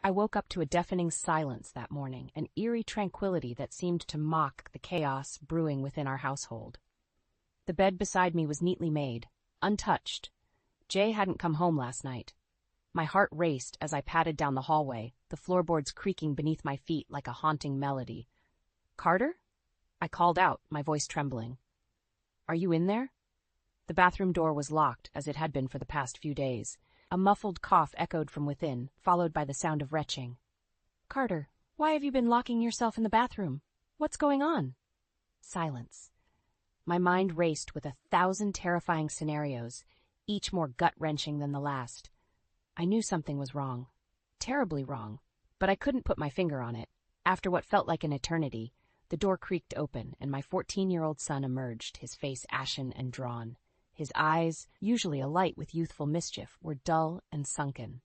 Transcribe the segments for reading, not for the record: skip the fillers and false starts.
I woke up to a deafening silence that morning, an eerie tranquility that seemed to mock the chaos brewing within our household. The bed beside me was neatly made, untouched. Jay hadn't come home last night. My heart raced as I padded down the hallway, the floorboards creaking beneath my feet like a haunting melody. "Carter?" I called out, my voice trembling. "Are you in there?" The bathroom door was locked, as it had been for the past few days. A muffled cough echoed from within, followed by the sound of retching. "Carter, why have you been locking yourself in the bathroom? What's going on?" Silence. My mind raced with 1,000 terrifying scenarios, each more gut-wrenching than the last. I knew something was wrong. Terribly wrong. But I couldn't put my finger on it. After what felt like an eternity, the door creaked open, and my 14-year-old son emerged, his face ashen and drawn. His eyes, usually alight with youthful mischief, were dull and sunken.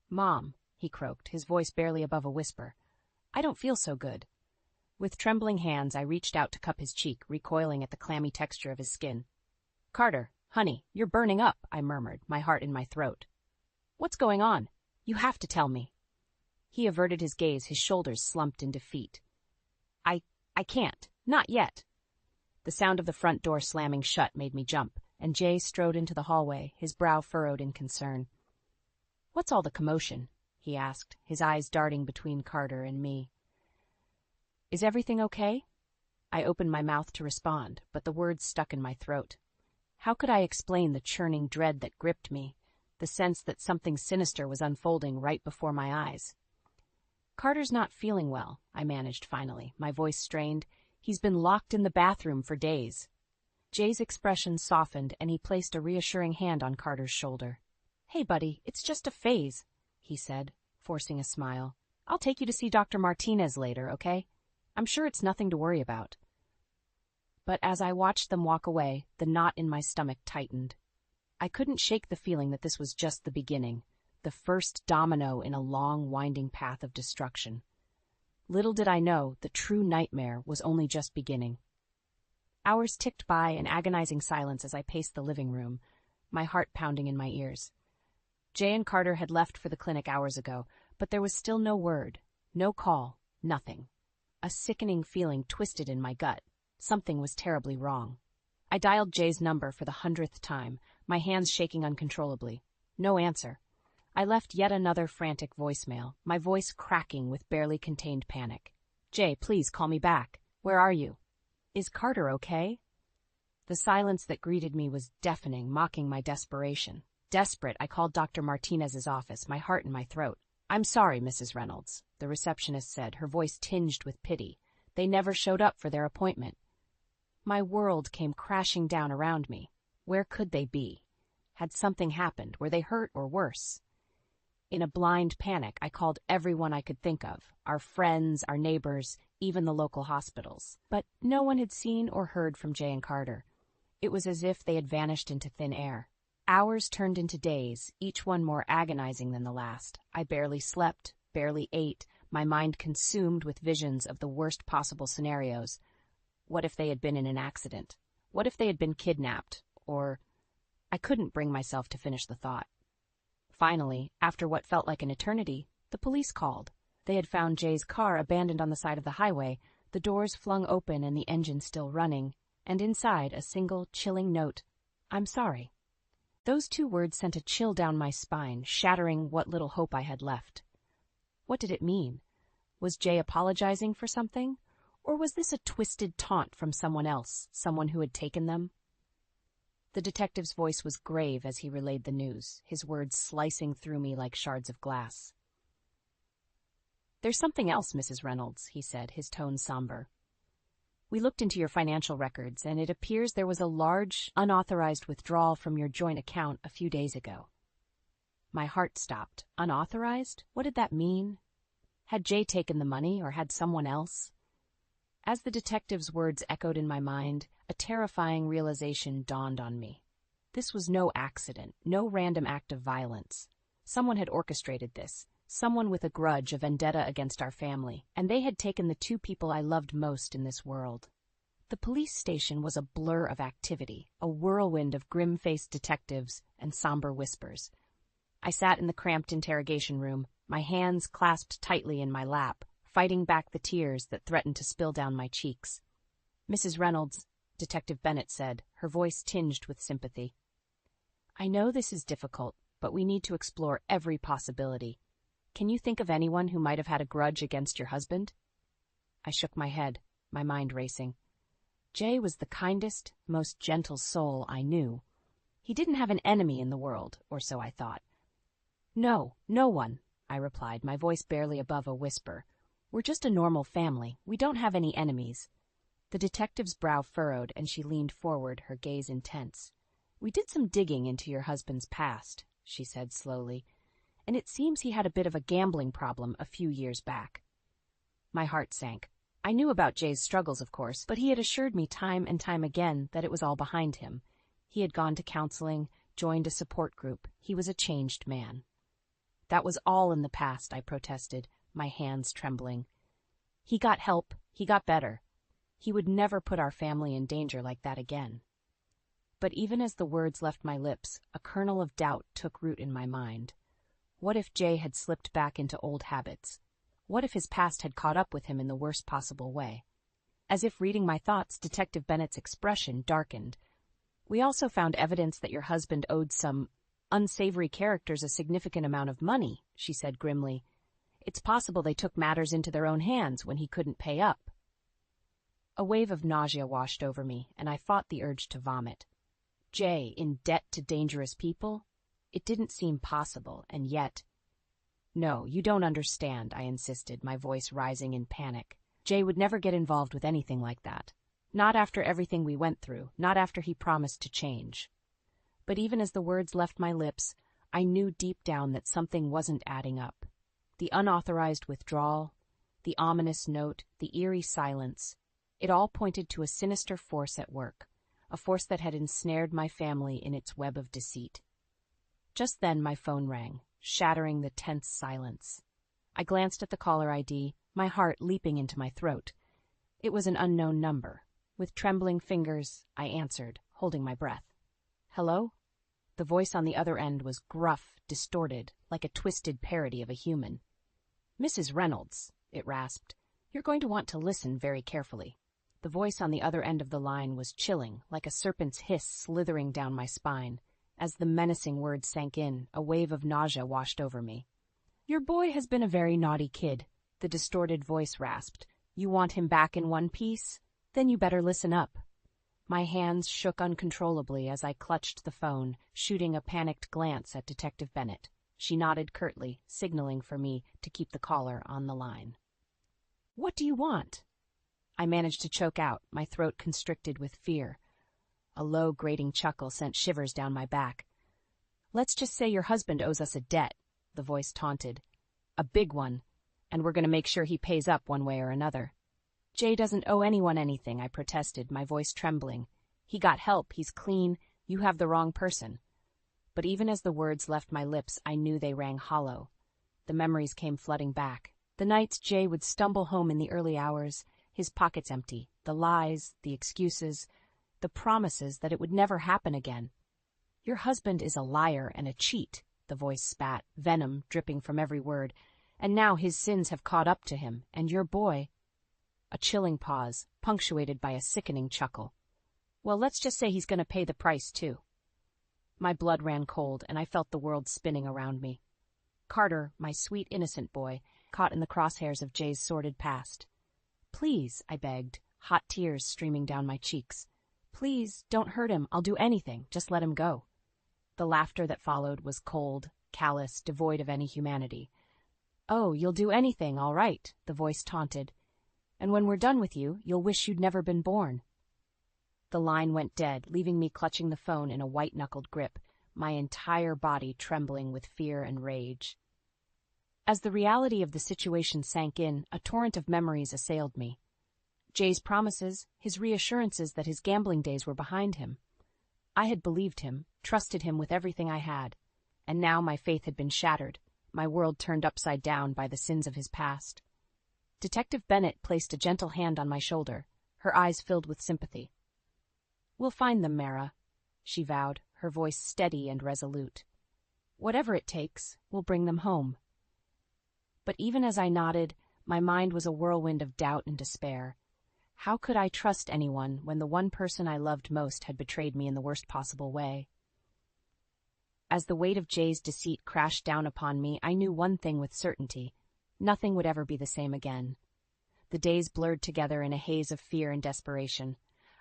"Mom," he croaked, his voice barely above a whisper. "I don't feel so good." With trembling hands, I reached out to cup his cheek, recoiling at the clammy texture of his skin. "Carter, honey, you're burning up," I murmured, my heart in my throat. "What's going on? You have to tell me." He averted his gaze, his shoulders slumped in defeat. I can't. Not yet." The sound of the front door slamming shut made me jump, and Jay strode into the hallway, his brow furrowed in concern. "What's all the commotion?" he asked, his eyes darting between Carter and me. "Is everything okay?" I opened my mouth to respond, but the words stuck in my throat. How could I explain the churning dread that gripped me, the sense that something sinister was unfolding right before my eyes? "Carter's not feeling well," I managed finally, my voice strained. "He's been locked in the bathroom for days." Jay's expression softened, and he placed a reassuring hand on Carter's shoulder. "Hey, buddy, it's just a phase," he said, forcing a smile. "I'll take you to see Dr. Martinez later, okay? I'm sure it's nothing to worry about." But as I watched them walk away, the knot in my stomach tightened. I couldn't shake the feeling that this was just the beginning, the first domino in a long, winding path of destruction. Little did I know the true nightmare was only just beginning. Hours ticked by in agonizing silence as I paced the living room, my heart pounding in my ears. Jay and Carter had left for the clinic hours ago, but there was still no word, no call, nothing. A sickening feeling twisted in my gut. Something was terribly wrong. I dialed Jay's number for the 100th time, my hands shaking uncontrollably. No answer. I left yet another frantic voicemail, my voice cracking with barely contained panic. "Jay, please call me back. Where are you? Is Carter okay?" The silence that greeted me was deafening, mocking my desperation. Desperate, I called Dr. Martinez's office, my heart in my throat. "I'm sorry, Mrs. Reynolds," the receptionist said, her voice tinged with pity. "They never showed up for their appointment." My world came crashing down around me. Where could they be? Had something happened? Were they hurt or worse? In a blind panic, I called everyone I could think of, our friends, our neighbors, even the local hospitals. But no one had seen or heard from Jay and Carter. It was as if they had vanished into thin air. Hours turned into days, each one more agonizing than the last. I barely slept, barely ate, my mind consumed with visions of the worst possible scenarios. What if they had been in an accident? What if they had been kidnapped? Or... I couldn't bring myself to finish the thought. Finally, after what felt like an eternity, the police called. They had found Jay's car abandoned on the side of the highway, the doors flung open and the engine still running, and inside a single, chilling note, "I'm sorry." Those 2 words sent a chill down my spine, shattering what little hope I had left. What did it mean? Was Jay apologizing for something? Or was this a twisted taunt from someone else, someone who had taken them? The detective's voice was grave as he relayed the news, his words slicing through me like shards of glass. "There's something else, Mrs. Reynolds," he said, his tone somber. "We looked into your financial records, and it appears there was a large, unauthorized withdrawal from your joint account a few days ago." My heart stopped. Unauthorized? What did that mean? Had Jay taken the money, or had someone else? As the detective's words echoed in my mind, a terrifying realization dawned on me. This was no accident, no random act of violence. Someone had orchestrated this, someone with a grudge, a vendetta against our family, and they had taken the 2 people I loved most in this world. The police station was a blur of activity, a whirlwind of grim-faced detectives and somber whispers. I sat in the cramped interrogation room, my hands clasped tightly in my lap, fighting back the tears that threatened to spill down my cheeks. "Mrs. Reynolds," Detective Bennett said, her voice tinged with sympathy. "I know this is difficult, but we need to explore every possibility. Can you think of anyone who might have had a grudge against your husband?" I shook my head, my mind racing. Jay was the kindest, most gentle soul I knew. He didn't have an enemy in the world, or so I thought. "No, no one," I replied, my voice barely above a whisper. "We're just a normal family. We don't have any enemies." The detective's brow furrowed, and she leaned forward, her gaze intense. "We did some digging into your husband's past," she said slowly, "and it seems he had a bit of a gambling problem a few years back." My heart sank. I knew about Jay's struggles, of course, but he had assured me time and time again that it was all behind him. He had gone to counseling, joined a support group. He was a changed man. "That was all in the past," I protested, my hands trembling. "He got help. He got better. He would never put our family in danger like that again." But even as the words left my lips, a kernel of doubt took root in my mind. What if Jay had slipped back into old habits? What if his past had caught up with him in the worst possible way? As if reading my thoughts, Detective Bennett's expression darkened. "We also found evidence that your husband owed some unsavory characters a significant amount of money," she said grimly. "It's possible they took matters into their own hands when he couldn't pay up." A wave of nausea washed over me, and I fought the urge to vomit. Jay in debt to dangerous people? It didn't seem possible, and yet... "No, you don't understand," I insisted, my voice rising in panic. "Jay would never get involved with anything like that. Not after everything we went through, not after he promised to change." But even as the words left my lips, I knew deep down that something wasn't adding up. The unauthorized withdrawal, the ominous note, the eerie silence, it all pointed to a sinister force at work, a force that had ensnared my family in its web of deceit. Just then my phone rang, shattering the tense silence. I glanced at the caller ID, my heart leaping into my throat. It was an unknown number. With trembling fingers, I answered, holding my breath. "Hello?" The voice on the other end was gruff, distorted, like a twisted parody of a human. "Mrs. Reynolds," it rasped, "you're going to want to listen very carefully." The voice on the other end of the line was chilling, like a serpent's hiss slithering down my spine. As the menacing words sank in, a wave of nausea washed over me. "Your boy has been a very naughty kid," the distorted voice rasped. "You want him back in one piece? Then you better listen up." My hands shook uncontrollably as I clutched the phone, shooting a panicked glance at Detective Bennett. She nodded curtly, signaling for me to keep the caller on the line. "What do you want?" I managed to choke out, my throat constricted with fear. A low, grating chuckle sent shivers down my back. "Let's just say your husband owes us a debt," the voice taunted. "A big one, and we're going to make sure he pays up one way or another." "Jay doesn't owe anyone anything," I protested, my voice trembling. "He got help, he's clean, you have the wrong person." But even as the words left my lips, I knew they rang hollow. The memories came flooding back. The nights Jay would stumble home in the early hours, his pockets empty, the lies, the excuses, the promises that it would never happen again. "Your husband is a liar and a cheat," the voice spat, venom dripping from every word, "and now his sins have caught up to him, and your boy—" A chilling pause, punctuated by a sickening chuckle. "Well, let's just say he's going to pay the price, too." My blood ran cold, and I felt the world spinning around me. Carter, my sweet, innocent boy, caught in the crosshairs of Jay's sordid past. "Please," I begged, hot tears streaming down my cheeks. "Please, don't hurt him. I'll do anything. Just let him go." The laughter that followed was cold, callous, devoid of any humanity. "Oh, you'll do anything, all right," the voice taunted. "And when we're done with you, you'll wish you'd never been born." The line went dead, leaving me clutching the phone in a white-knuckled grip, my entire body trembling with fear and rage. As the reality of the situation sank in, a torrent of memories assailed me. Jay's promises, his reassurances that his gambling days were behind him. I had believed him, trusted him with everything I had, and now my faith had been shattered, my world turned upside down by the sins of his past. Detective Bennett placed a gentle hand on my shoulder, her eyes filled with sympathy. "We'll find them, Mara," she vowed, her voice steady and resolute. "Whatever it takes, we'll bring them home." But even as I nodded, my mind was a whirlwind of doubt and despair. How could I trust anyone when the one person I loved most had betrayed me in the worst possible way? As the weight of Jay's deceit crashed down upon me, I knew one thing with certainty. Nothing would ever be the same again. The days blurred together in a haze of fear and desperation.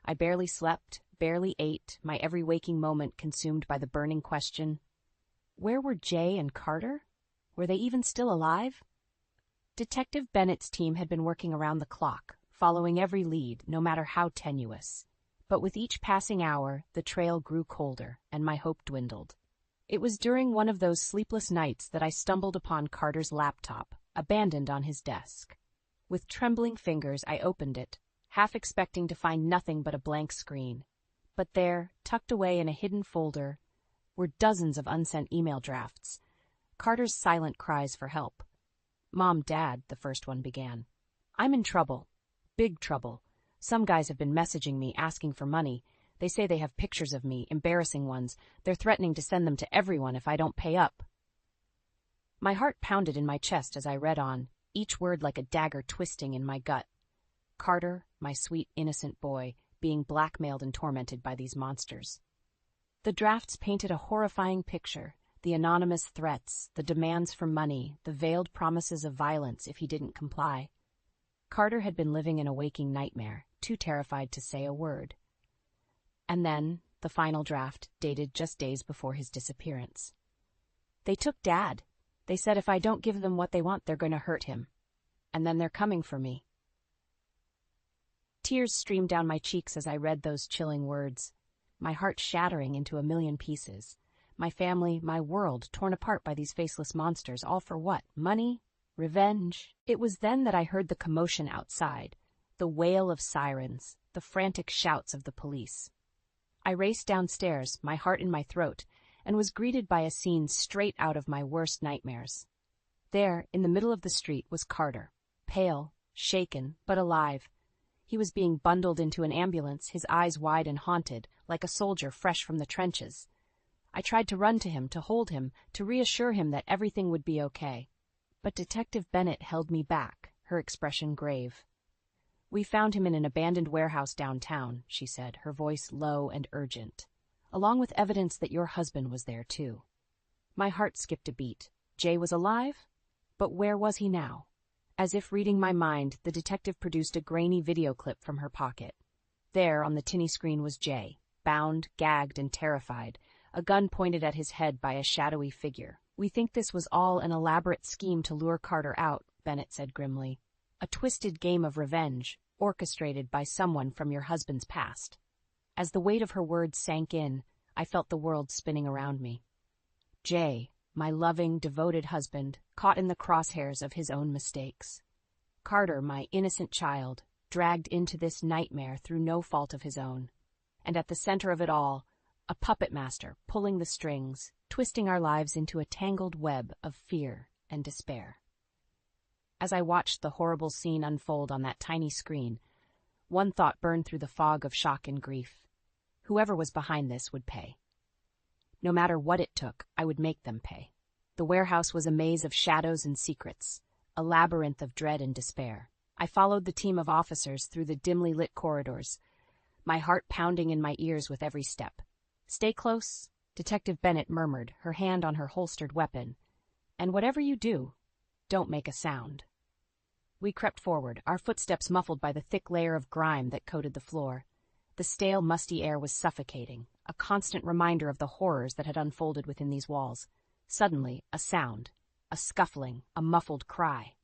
I barely slept, barely ate, my every waking moment consumed by the burning question, where were Jay and Carter? Were they even still alive? Detective Bennett's team had been working around the clock, following every lead, no matter how tenuous. But with each passing hour, the trail grew colder, and my hope dwindled. It was during one of those sleepless nights that I stumbled upon Carter's laptop, abandoned on his desk. With trembling fingers, I opened it, half expecting to find nothing but a blank screen. But there, tucked away in a hidden folder, were dozens of unsent email drafts, Carter's silent cries for help. "Mom, Dad," the first one began. "I'm in trouble. Big trouble. Some guys have been messaging me asking for money. They say they have pictures of me, embarrassing ones. They're threatening to send them to everyone if I don't pay up." My heart pounded in my chest as I read on, each word like a dagger twisting in my gut. Carter, my sweet, innocent boy, being blackmailed and tormented by these monsters. The drafts painted a horrifying picture, the anonymous threats, the demands for money, the veiled promises of violence if he didn't comply. Carter had been living in a waking nightmare, too terrified to say a word. And then, the final draft, dated just days before his disappearance. "They took Dad. They said if I don't give them what they want, they're going to hurt him. And then they're coming for me." Tears streamed down my cheeks as I read those chilling words, my heart shattering into a million pieces. My family, my world, torn apart by these faceless monsters, all for what? Money? Revenge? It was then that I heard the commotion outside, the wail of sirens, the frantic shouts of the police. I raced downstairs, my heart in my throat, and was greeted by a scene straight out of my worst nightmares. There, in the middle of the street, was Carter, pale, shaken, but alive. He was being bundled into an ambulance, his eyes wide and haunted, like a soldier fresh from the trenches. I tried to run to him, to hold him, to reassure him that everything would be okay. But Detective Bennett held me back, her expression grave. "We found him in an abandoned warehouse downtown," she said, her voice low and urgent, "along with evidence that your husband was there, too." My heart skipped a beat. Jay was alive? But where was he now? As if reading my mind, the detective produced a grainy video clip from her pocket. There, on the tinny screen, was Jay, bound, gagged, and terrified, a gun pointed at his head by a shadowy figure. "We think this was all an elaborate scheme to lure Carter out," Bennett said grimly. "A twisted game of revenge, orchestrated by someone from your husband's past." As the weight of her words sank in, I felt the world spinning around me. Jay, my loving, devoted husband, caught in the crosshairs of his own mistakes. Carter, my innocent child, dragged into this nightmare through no fault of his own. And at the center of it all, a puppet master pulling the strings, twisting our lives into a tangled web of fear and despair. As I watched the horrible scene unfold on that tiny screen, one thought burned through the fog of shock and grief. Whoever was behind this would pay. No matter what it took, I would make them pay. The warehouse was a maze of shadows and secrets, a labyrinth of dread and despair. I followed the team of officers through the dimly lit corridors, my heart pounding in my ears with every step. "Stay close," Detective Bennett murmured, her hand on her holstered weapon. "And whatever you do, don't make a sound." We crept forward, our footsteps muffled by the thick layer of grime that coated the floor. The stale, musty air was suffocating, a constant reminder of the horrors that had unfolded within these walls. Suddenly, a sound, a scuffling, a muffled cry.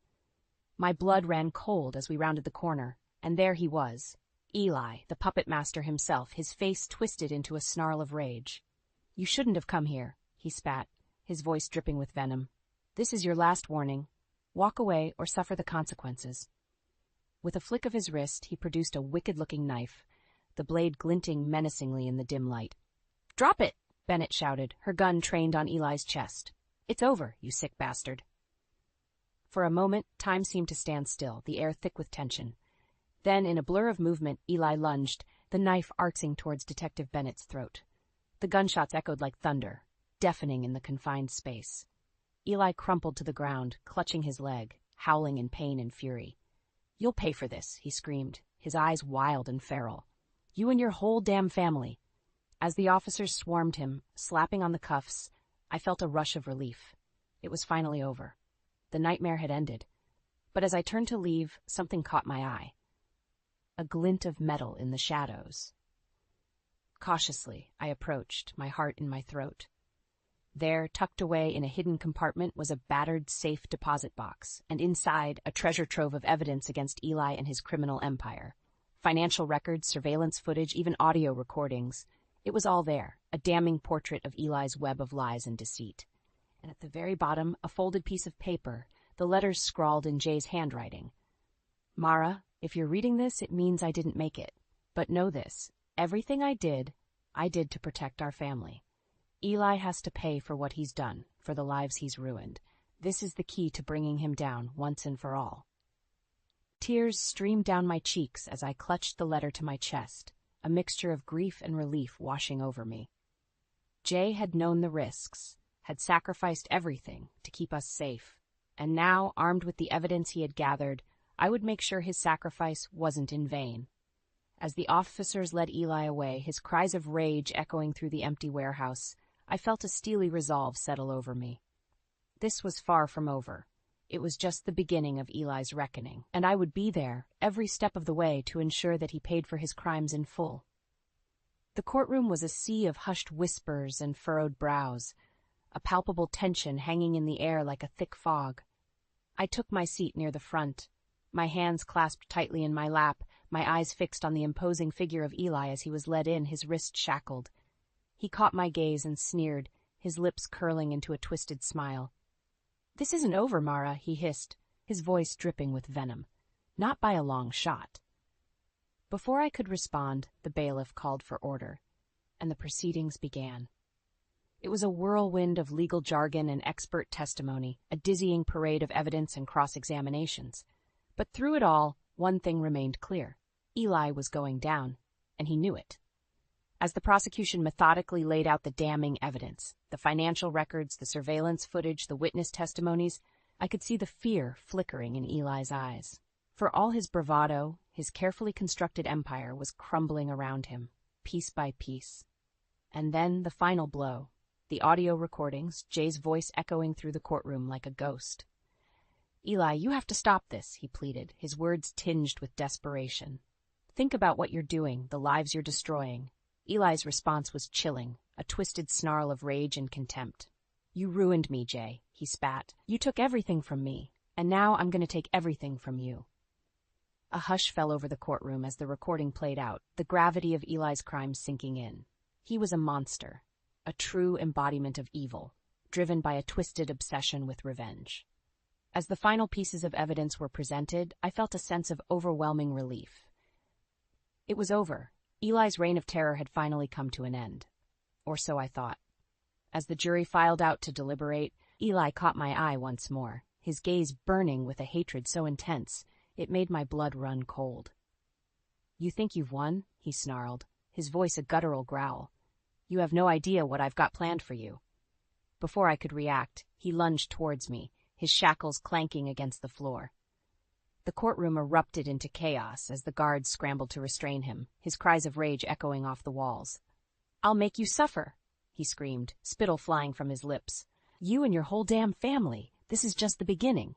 My blood ran cold as we rounded the corner, and there he was, Eli, the puppet master himself, his face twisted into a snarl of rage. "You shouldn't have come here," he spat, his voice dripping with venom. "This is your last warning. Walk away or suffer the consequences." With a flick of his wrist, he produced a wicked-looking knife, the blade glinting menacingly in the dim light. "Drop it!" Bennett shouted, her gun trained on Eli's chest. "It's over, you sick bastard." For a moment, time seemed to stand still, the air thick with tension. Then, in a blur of movement, Eli lunged, the knife arcing towards Detective Bennett's throat. The gunshots echoed like thunder, deafening in the confined space. Eli crumpled to the ground, clutching his leg, howling in pain and fury. "You'll pay for this," he screamed, his eyes wild and feral. "You and your whole damn family." As the officers swarmed him, slapping on the cuffs, I felt a rush of relief. It was finally over. The nightmare had ended. But as I turned to leave, something caught my eye. A glint of metal in the shadows. Cautiously, I approached, my heart in my throat. There, tucked away in a hidden compartment, was a battered safe deposit box, and inside, a treasure trove of evidence against Eli and his criminal empire. Financial records, surveillance footage, even audio recordings. It was all there, a damning portrait of Eli's web of lies and deceit. And at the very bottom, a folded piece of paper, the letters scrawled in Jay's handwriting. "Mara, if you're reading this, it means I didn't make it. But know this, everything I did to protect our family. Eli has to pay for what he's done, for the lives he's ruined. This is the key to bringing him down once and for all." Tears streamed down my cheeks as I clutched the letter to my chest, a mixture of grief and relief washing over me. Jay had known the risks, had sacrificed everything to keep us safe, and now, armed with the evidence he had gathered, I would make sure his sacrifice wasn't in vain. As the officers led Eli away, his cries of rage echoing through the empty warehouse, I felt a steely resolve settle over me. This was far from over. It was just the beginning of Eli's reckoning, and I would be there, every step of the way, to ensure that he paid for his crimes in full. The courtroom was a sea of hushed whispers and furrowed brows, a palpable tension hanging in the air like a thick fog. I took my seat near the front, my hands clasped tightly in my lap, my eyes fixed on the imposing figure of Eli as he was led in, his wrist shackled. He caught my gaze and sneered, his lips curling into a twisted smile. "This isn't over, Mara," he hissed, his voice dripping with venom. "Not by a long shot." Before I could respond, the bailiff called for order, and the proceedings began. It was a whirlwind of legal jargon and expert testimony, a dizzying parade of evidence and cross-examinations. But through it all, one thing remained clear. Eli was going down, and he knew it. As the prosecution methodically laid out the damning evidence, the financial records, the surveillance footage, the witness testimonies, I could see the fear flickering in Eli's eyes. For all his bravado, his carefully constructed empire was crumbling around him, piece by piece. And then the final blow. The audio recordings, Jay's voice echoing through the courtroom like a ghost. "Eli, you have to stop this," he pleaded, his words tinged with desperation. "Think about what you're doing, the lives you're destroying." Eli's response was chilling, a twisted snarl of rage and contempt. "You ruined me, Jay," he spat. "You took everything from me, and now I'm going to take everything from you." A hush fell over the courtroom as the recording played out, the gravity of Eli's crimes sinking in. He was a monster. A true embodiment of evil, driven by a twisted obsession with revenge. As the final pieces of evidence were presented, I felt a sense of overwhelming relief. It was over. Eli's reign of terror had finally come to an end. Or so I thought. As the jury filed out to deliberate, Eli caught my eye once more, his gaze burning with a hatred so intense, it made my blood run cold. "You think you've won?" he snarled, his voice a guttural growl. "You have no idea what I've got planned for you." Before I could react, he lunged towards me, his shackles clanking against the floor. The courtroom erupted into chaos as the guards scrambled to restrain him, his cries of rage echoing off the walls. "I'll make you suffer," he screamed, spittle flying from his lips. "You and your whole damn family. This is just the beginning."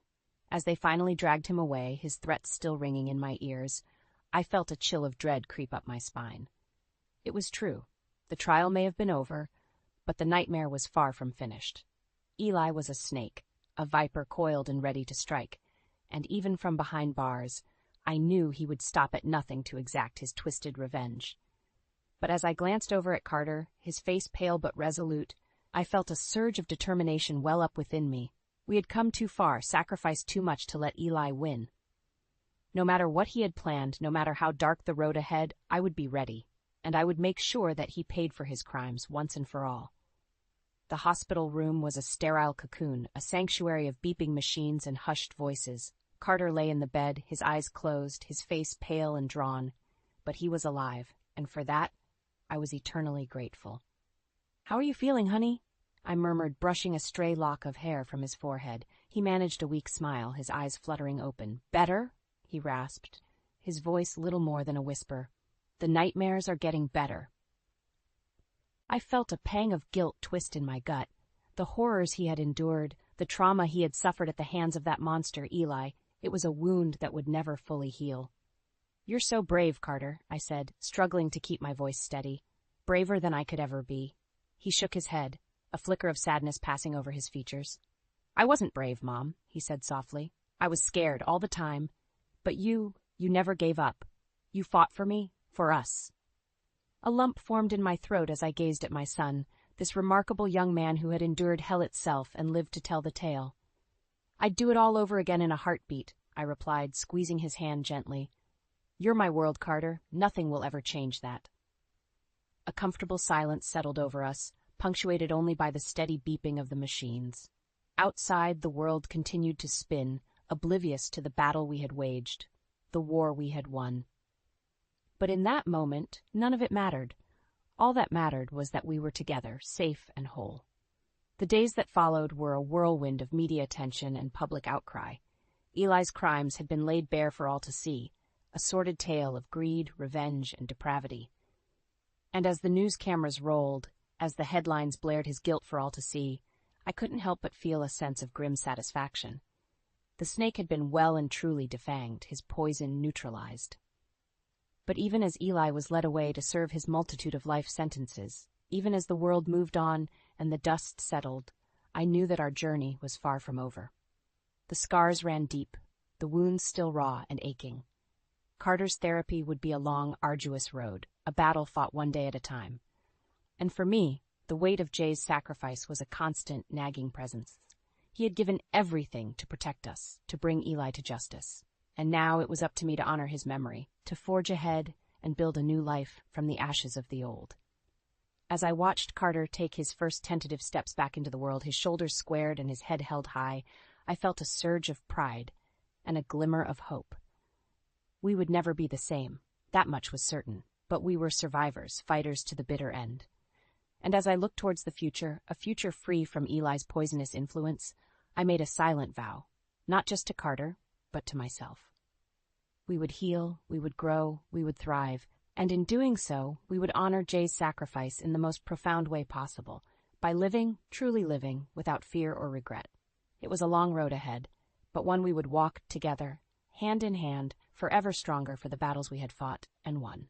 As they finally dragged him away, his threats still ringing in my ears, I felt a chill of dread creep up my spine. It was true. The trial may have been over, but the nightmare was far from finished. Eli was a snake, a viper coiled and ready to strike, and even from behind bars, I knew he would stop at nothing to exact his twisted revenge. But as I glanced over at Carter, his face pale but resolute, I felt a surge of determination well up within me. We had come too far, sacrificed too much to let Eli win. No matter what he had planned, no matter how dark the road ahead, I would be ready, and I would make sure that he paid for his crimes once and for all. The hospital room was a sterile cocoon, a sanctuary of beeping machines and hushed voices. Carter lay in the bed, his eyes closed, his face pale and drawn, but he was alive, and for that, I was eternally grateful. "How are you feeling, honey?" I murmured, brushing a stray lock of hair from his forehead. He managed a weak smile, his eyes fluttering open. "Better?" he rasped, his voice little more than a whisper. "The nightmares are getting better." I felt a pang of guilt twist in my gut. The horrors he had endured, the trauma he had suffered at the hands of that monster, Eli, it was a wound that would never fully heal. "You're so brave, Carter," I said, struggling to keep my voice steady. "Braver than I could ever be." He shook his head, a flicker of sadness passing over his features. "I wasn't brave, Mom," he said softly. "I was scared all the time. But you never gave up. You fought for me, for us." A lump formed in my throat as I gazed at my son, this remarkable young man who had endured hell itself and lived to tell the tale. "I'd do it all over again in a heartbeat," I replied, squeezing his hand gently. "You're my world, Carter. Nothing will ever change that." A comfortable silence settled over us, punctuated only by the steady beeping of the machines. Outside, the world continued to spin, oblivious to the battle we had waged, the war we had won. But in that moment, none of it mattered. All that mattered was that we were together, safe and whole. The days that followed were a whirlwind of media attention and public outcry. Eli's crimes had been laid bare for all to see, a sordid tale of greed, revenge, and depravity. And as the news cameras rolled, as the headlines blared his guilt for all to see, I couldn't help but feel a sense of grim satisfaction. The snake had been well and truly defanged, his poison neutralized. But even as Eli was led away to serve his multitude of life sentences, even as the world moved on and the dust settled, I knew that our journey was far from over. The scars ran deep, the wounds still raw and aching. Carter's therapy would be a long, arduous road, a battle fought one day at a time. And for me, the weight of Jay's sacrifice was a constant, nagging presence. He had given everything to protect us, to bring Eli to justice. And now it was up to me to honor his memory, to forge ahead and build a new life from the ashes of the old. As I watched Carter take his first tentative steps back into the world, his shoulders squared and his head held high, I felt a surge of pride and a glimmer of hope. We would never be the same, that much was certain, but we were survivors, fighters to the bitter end. And as I looked towards the future, a future free from Eli's poisonous influence, I made a silent vow, not just to Carter, but to myself. We would heal, we would grow, we would thrive, and in doing so, we would honor Jay's sacrifice in the most profound way possible, by living, truly living, without fear or regret. It was a long road ahead, but one we would walk together, hand in hand, forever stronger for the battles we had fought and won.